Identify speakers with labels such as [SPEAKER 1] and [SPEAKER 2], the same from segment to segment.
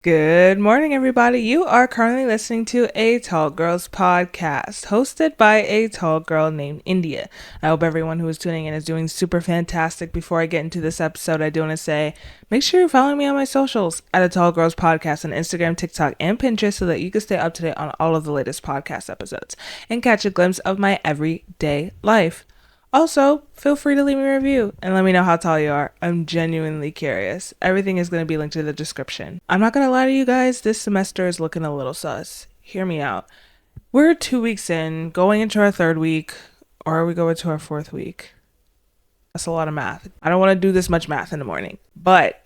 [SPEAKER 1] Good morning, everybody. You are currently listening to A Tall Girls podcast, hosted by a tall girl named India. I hope everyone who is tuning in is doing super fantastic. Before I get into this episode, I do want to say make sure you're following me on my socials at A Tall Girls podcast on Instagram, TikTok, and Pinterest so that you can stay up to date on all of the latest podcast episodes and catch a glimpse of my everyday life. Also, feel free to leave me a review and let me know how tall you are. I'm genuinely curious. Everything is going to be linked in the description. I'm not going to lie to you guys, this semester is looking a little sus. Hear me out. We're 2 weeks in, going into our third week, or are we going to our fourth week? That's a lot of math. I don't want to do this much math in the morning, but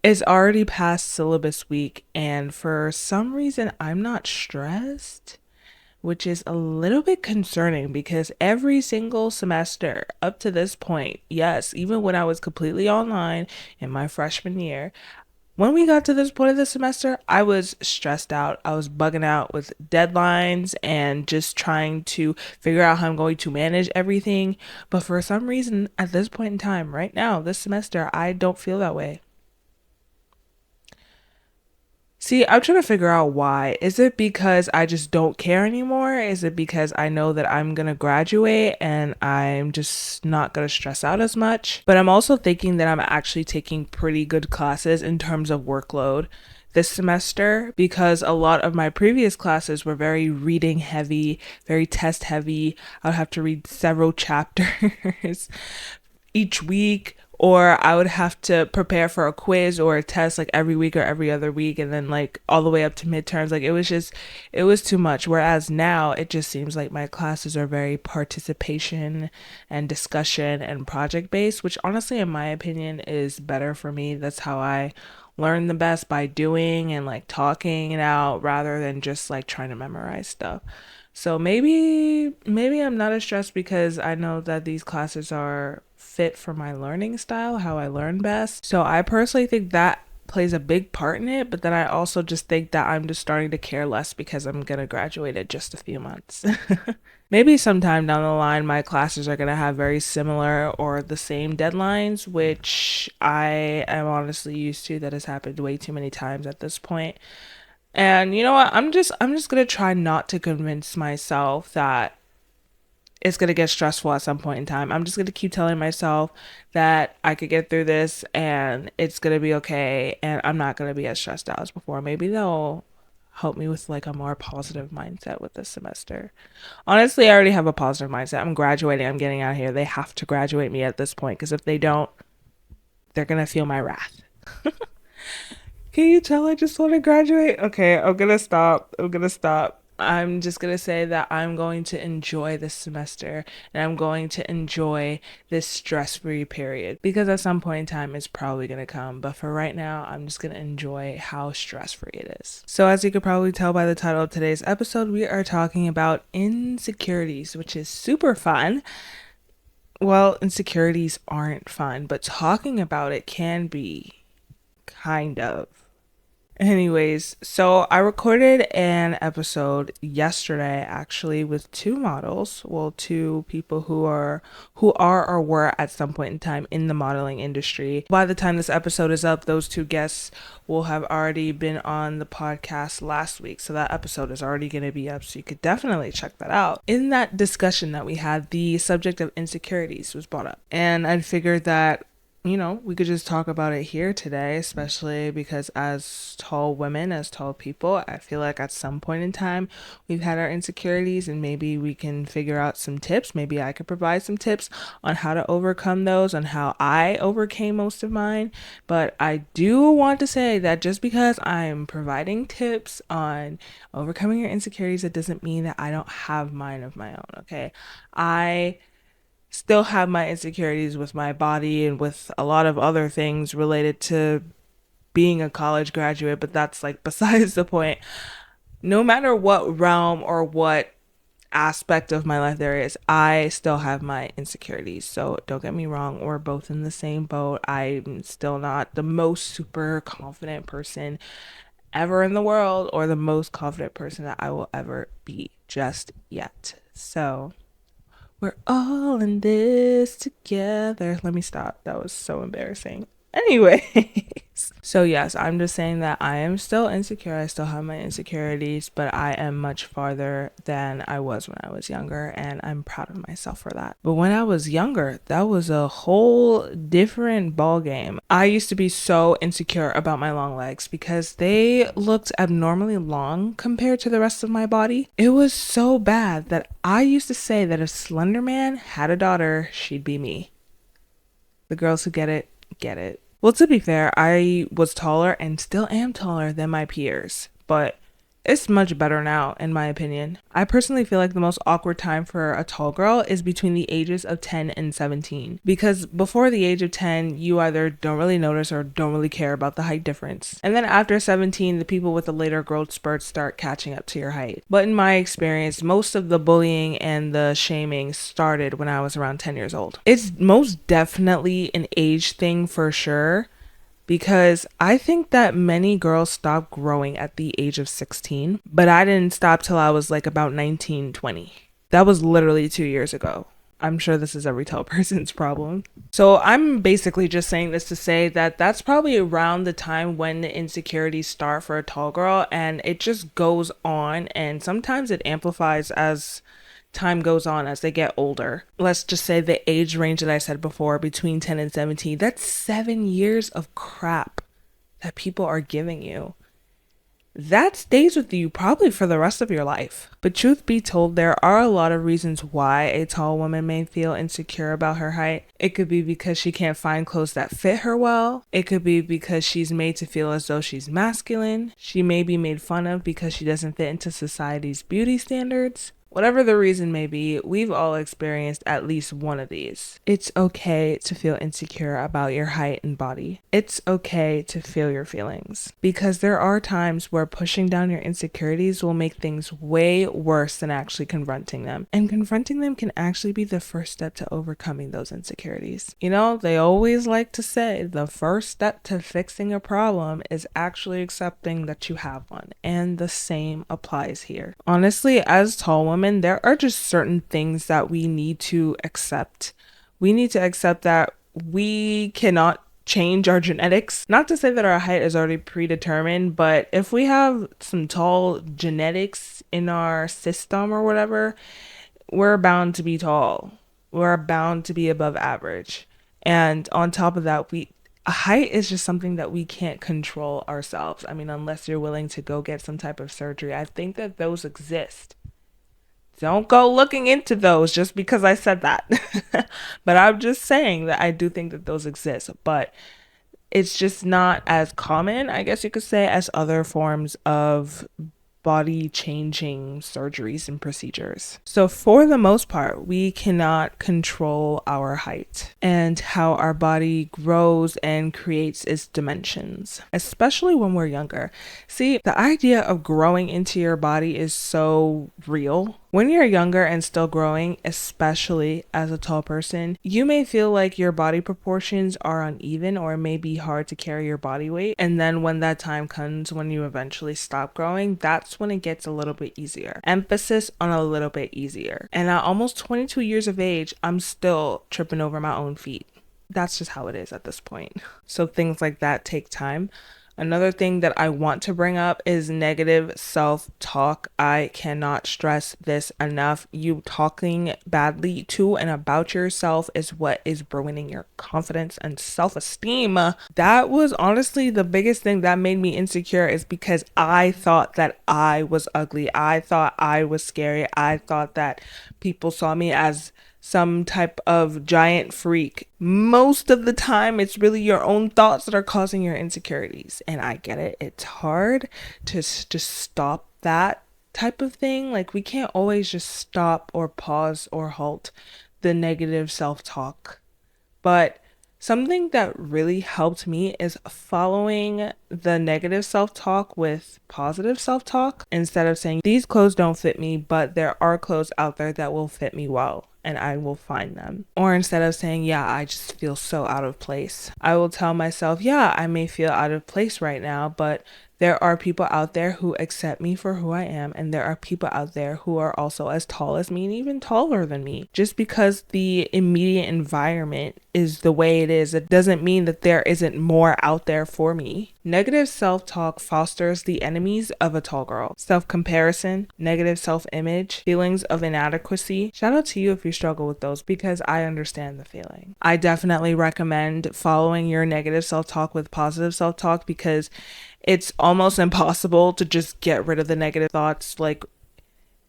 [SPEAKER 1] it's already past syllabus week, and for some reason, I'm not stressed, which is a little bit concerning because every single semester up to this point, yes, even when I was completely online in my freshman year, when we got to this point of the semester, I was stressed out. I was bugging out with deadlines and just trying to figure out how I'm going to manage everything. But for some reason, at this point in time, right now, this semester, I don't feel that way. See, I'm trying to figure out why. Is it because I just don't care anymore? Is it because I know that I'm going to graduate and I'm just not going to stress out as much? But I'm also thinking that I'm actually taking pretty good classes in terms of workload this semester because a lot of my previous classes were very reading heavy, very test heavy. I would have to read several chapters each week, or I would have to prepare for a quiz or a test like every week or every other week, and then like all the way up to midterms. Like it was too much. Whereas now it just seems like my classes are very participation and discussion and project based, which honestly, in my opinion, is better for me. That's how I learn the best, by doing and like talking it out rather than just like trying to memorize stuff. So maybe I'm not as stressed because I know that these classes are fit for my learning style, how I learn best. So I personally think that plays a big part in it, but then I also just think that I'm just starting to care less because I'm gonna graduate in just a few months. Maybe sometime down the line, my classes are gonna have very similar or the same deadlines, which I am honestly used to. That has happened way too many times at this point. And you know what? I'm just gonna try not to convince myself that it's gonna get stressful at some point in time. I'm just gonna keep telling myself that I could get through this and it's gonna be okay and I'm not gonna be as stressed out as before. Maybe they'll help me with like a more positive mindset with this semester. Honestly, I already have a positive mindset. I'm graduating, I'm getting out of here. They have to graduate me at this point because if they don't, they're gonna feel my wrath. Can you tell I just want to graduate? Okay, I'm gonna stop. I'm gonna stop. I'm just gonna say that I'm going to enjoy this semester and I'm going to enjoy this stress free period because at some point in time it's probably gonna come. But for right now, I'm just gonna enjoy how stress free it is. So, as you could probably tell by the title of today's episode, we are talking about insecurities, which is super fun. Well, insecurities aren't fun, but talking about it can be kind of. Anyways, so I recorded an episode yesterday actually with two models, well, two people who are or were at some point in time in the modeling industry. By the time this episode is up, those two guests will have already been on the podcast last week. So that episode is already going to be up, so you could definitely check that out. In that discussion that we had, the subject of insecurities was brought up, and I figured that we could just talk about it here today, especially because as tall women, as tall people, I feel like at some point in time we've had our insecurities and maybe we can figure out some tips. Maybe I could provide some tips on how to overcome those, on how I overcame most of mine. But I do want to say that just because I'm providing tips on overcoming your insecurities, it doesn't mean that I don't have mine of my own, okay? I still have my insecurities with my body and with a lot of other things related to being a college graduate, but that's like besides the point. No matter what realm or what aspect of my life there is, I still have my insecurities. So don't get me wrong, we're both in the same boat. I'm still not the most super confident person ever in the world or the most confident person that I will ever be just yet. So we're all in this together. Let me stop. That was so embarrassing. Anyways, so yes, I'm just saying that I am still insecure. I still have my insecurities, but I am much farther than I was when I was younger, and I'm proud of myself for that. But when I was younger, that was a whole different ball game. I used to be so insecure about my long legs because they looked abnormally long compared to the rest of my body. It was so bad that I used to say that if Slenderman had a daughter, she'd be me. The girls who get it, get it. Well, to be fair, I was taller and still am taller than my peers, but it's much better now, in my opinion. I personally feel like the most awkward time for a tall girl is between the ages of 10 and 17. Because before the age of 10, you either don't really notice or don't really care about the height difference. And then after 17, the people with the later growth spurts start catching up to your height. But in my experience, most of the bullying and the shaming started when I was around 10 years old. It's most definitely an age thing for sure, because I think that many girls stop growing at the age of 16, but I didn't stop till I was like about 19, 20. That was literally 2 years ago. I'm sure this is every tall person's problem. So I'm basically just saying this to say that that's probably around the time when the insecurities start for a tall girl, and it just goes on, and sometimes it amplifies as time goes on as they get older. Let's just say the age range that I said before, between 10 and 17, that's 7 years of crap that people are giving you. That stays with you probably for the rest of your life. But truth be told, there are a lot of reasons why a tall woman may feel insecure about her height. It could be because she can't find clothes that fit her well. It could be because she's made to feel as though she's masculine. She may be made fun of because she doesn't fit into society's beauty standards. Whatever the reason may be, we've all experienced at least one of these. It's okay to feel insecure about your height and body. It's okay to feel your feelings. Because there are times where pushing down your insecurities will make things way worse than actually confronting them. And confronting them can actually be the first step to overcoming those insecurities. You know, they always like to say the first step to fixing a problem is actually accepting that you have one. And the same applies here. Honestly, as tall women, there are just certain things that we need to accept. We need to accept that we cannot change our genetics. Not to say that our height is already predetermined, but if we have some tall genetics in our system or whatever, we're bound to be tall. We're bound to be above average. And on top of that, height is just something that we can't control ourselves. I mean, unless you're willing to go get some type of surgery. I think that those exist. Don't go looking into those just because I said that. But I'm just saying that I do think that those exist. But it's just not as common, I guess you could say, as other forms of body changing surgeries and procedures. So for the most part, we cannot control our height and how our body grows and creates its dimensions, especially when we're younger. See, the idea of growing into your body is so real. When you're younger and still growing, especially as a tall person, you may feel like your body proportions are uneven or it may be hard to carry your body weight. And then when that time comes, when you eventually stop growing, that's when it gets a little bit easier. Emphasis on a little bit easier. And at almost 22 years of age, I'm still tripping over my own feet. That's just how it is at this point. So things like that take time. Another thing that I want to bring up is negative self-talk. I cannot stress this enough. You talking badly to and about yourself is what is ruining your confidence and self-esteem. That was honestly the biggest thing that made me insecure, is because I thought that I was ugly. I thought I was scary. I thought that people saw me as some type of giant freak. Most of the time, it's really your own thoughts that are causing your insecurities. And I get it. It's hard to just stop that type of thing. Like, we can't always just stop or pause or halt the negative self-talk. But something that really helped me is following the negative self-talk with positive self-talk, instead of saying, these clothes don't fit me, but there are clothes out there that will fit me well. and I will find them. Or instead of saying, yeah, I just feel so out of place, I will tell myself, yeah, I may feel out of place right now, but there are people out there who accept me for who I am, and there are people out there who are also as tall as me and even taller than me. Just because the immediate environment is the way it is, it doesn't mean that there isn't more out there for me. Negative self-talk fosters the enemies of a tall girl: self-comparison, negative self-image, feelings of inadequacy. Shout out to you if you struggle with those, because I understand the feeling. I definitely recommend following your negative self-talk with positive self-talk, because it's almost impossible to just get rid of the negative thoughts. Like,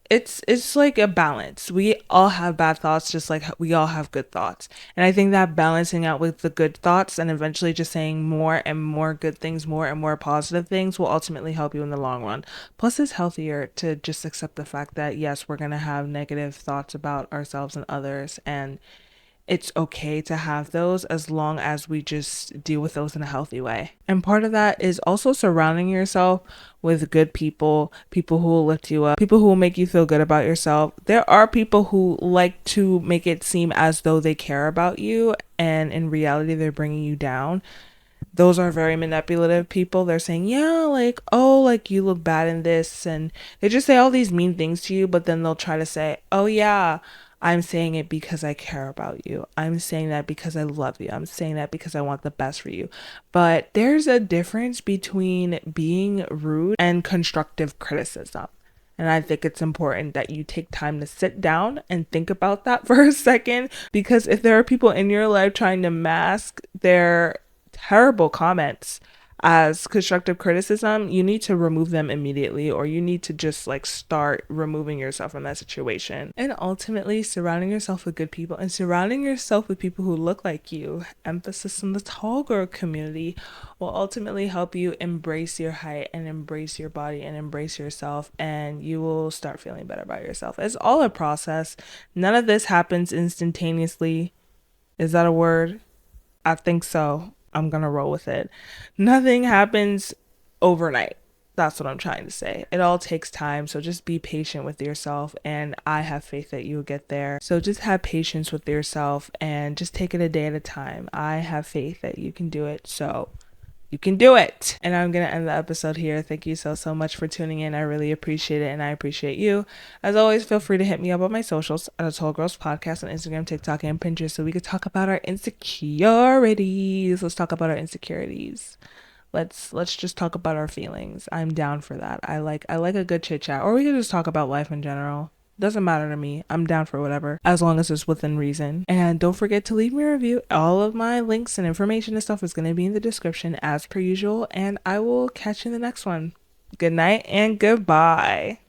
[SPEAKER 1] it's like a balance. We all have bad thoughts just like we all have good thoughts. And I think that balancing out with the good thoughts and eventually just saying more and more good things, more and more positive things, will ultimately help you in the long run. Plus, it's healthier to just accept the fact that yes, we're going to have negative thoughts about ourselves and others, and it's okay to have those as long as we just deal with those in a healthy way. And part of that is also surrounding yourself with good people, people who will lift you up, people who will make you feel good about yourself. There are people who like to make it seem as though they care about you, and in reality, they're bringing you down. Those are very manipulative people. They're saying, yeah, like, oh, like you look bad in this. And they just say all these mean things to you, but then they'll try to say, oh, yeah, I'm saying it because I care about you. I'm saying that because I love you. I'm saying that because I want the best for you. But there's a difference between being rude and constructive criticism. And I think it's important that you take time to sit down and think about that for a second, because if there are people in your life trying to mask their terrible comments as constructive criticism, you need to remove them immediately, or you need to just like start removing yourself from that situation. And ultimately, surrounding yourself with good people and surrounding yourself with people who look like you, emphasis on the tall girl community, will ultimately help you embrace your height and embrace your body and embrace yourself, and you will start feeling better about yourself. It's all a process. None of this happens instantaneously. Is that a word? I think so. I'm gonna roll with it. Nothing happens overnight. That's what I'm trying to say. It all takes time. So just be patient with yourself, and I have faith that you'll get there. So just have patience with yourself and just take it a day at a time. I have faith that you can do it. So you can do it. And I'm going to end the episode here. Thank you so much for tuning in. I really appreciate it, and I appreciate you. As always, feel free to hit me up on my socials at A Tall Girls Podcast on Instagram, TikTok, and Pinterest, so we could talk about our insecurities. Let's talk about our insecurities. Let's just talk about our feelings. I'm down for that. I like a good chit chat, or we could just talk about life in general. Doesn't matter to me. I'm down for whatever, as long as it's within reason. And don't forget to leave me a review. All of my links and information and stuff is going to be in the description as per usual. And I will catch you in the next one. Good night and goodbye.